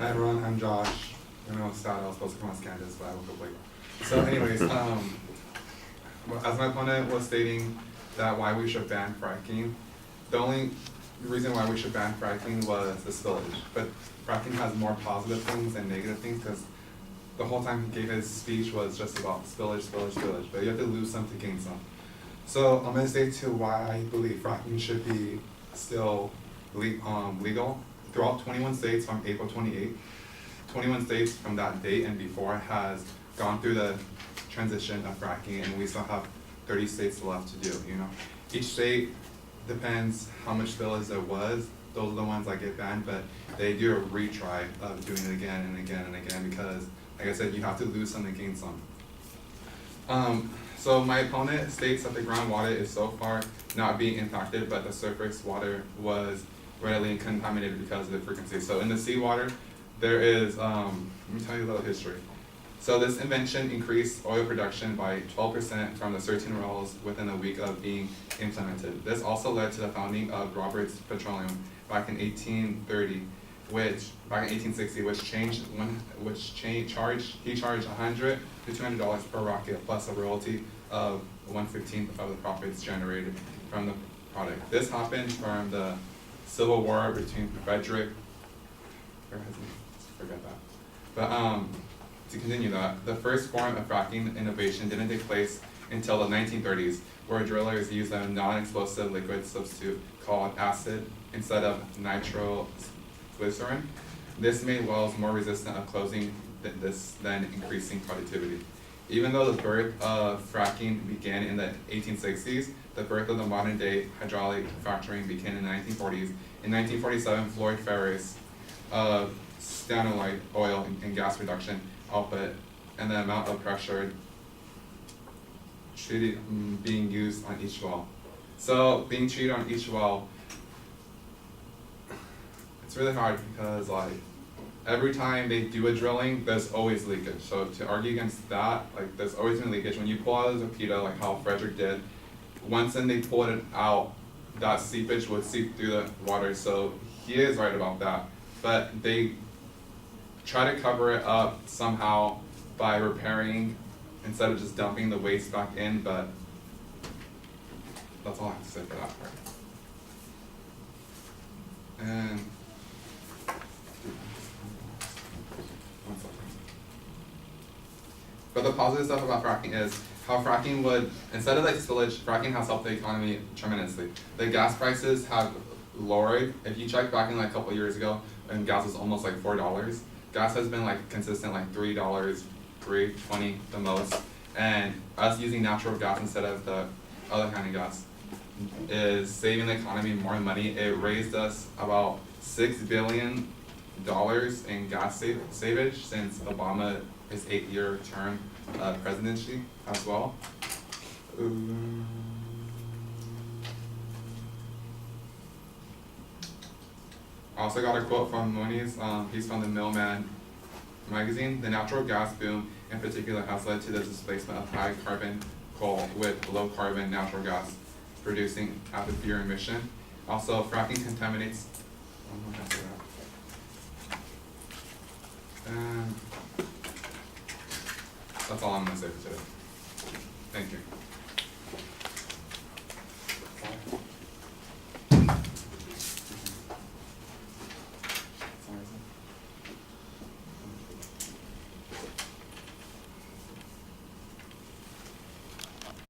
Hi everyone, I'm Josh. I know it's sad I was supposed to come as Candace, but I woke up late. So anyways, well, as my opponent was stating that why we should ban fracking, the only reason why we should ban fracking was the spillage. But fracking has more positive things than negative things because the whole time he gave his speech was just about spillage, spillage, spillage. But you have to lose some to gain some. So I'm going to say to why I believe fracking should be still legal. Throughout 21 states from April 28th, 21 states from that date and before has gone through the transition of fracking, and we still have 30 states left to do, you know. Each state depends how much spillage there was. Those are the ones that get banned, but they do a retry of doing it again and again and again because, like I said, you have to lose some to gain some. So my opponent states that the groundwater is so far not being impacted, but the surface water was readily contaminated because of the frequency. So in the seawater, there is, let me tell you a little history. So this invention increased oil production by 12% from the 13 wells within a week of being implemented. This also led to the founding of Roberts Petroleum back in 1830, back in 1860, he charged $100 to $200 per rocket plus a royalty of 1/15 of the profits generated from the product. This happened from the Civil War between forget that. But to continue that, the first form of fracking innovation didn't take place until the 1930s, where drillers used a non-explosive liquid substitute called acid instead of nitroglycerin. This made wells more resistant of closing than increasing productivity. Even though the birth of fracking began in the 1860s, the birth of the modern day hydraulic fracturing began in the 1940s. In 1947, Floyd Ferris standardized oil and gas reduction output and the amount of pressure treated being used on each well. So being treated on each well, it's really hard because like every time they do a drilling, there's always leakage. So to argue against that, like there's always been leakage. When you pull out a torpedo, like how Frederick did, once then they pulled it out, that seepage would seep through the water. So he is right about that. But they try to cover it up somehow by repairing instead of just dumping the waste back in, but that's all I have to say for that part. And one second. But the positive stuff about fracking is how fracking would, instead of like spillage, fracking has helped the economy tremendously. The gas prices have lowered. If you check back in like a couple of years ago, and gas was almost like $4. Gas has been like consistent, like $3, $3.20 the most. And us using natural gas instead of the other kind of gas is saving the economy more money. It raised us about $6 billion in gas savage since Obama, his 8-year term presidency as well. I also got a quote from Moniz. He's from the Millman magazine. The natural gas boom in particular has led to the displacement of high carbon coal with low carbon natural gas, producing atmosphere emission. Also, fracking contaminates. And that's all I'm going to say for today. Thank you.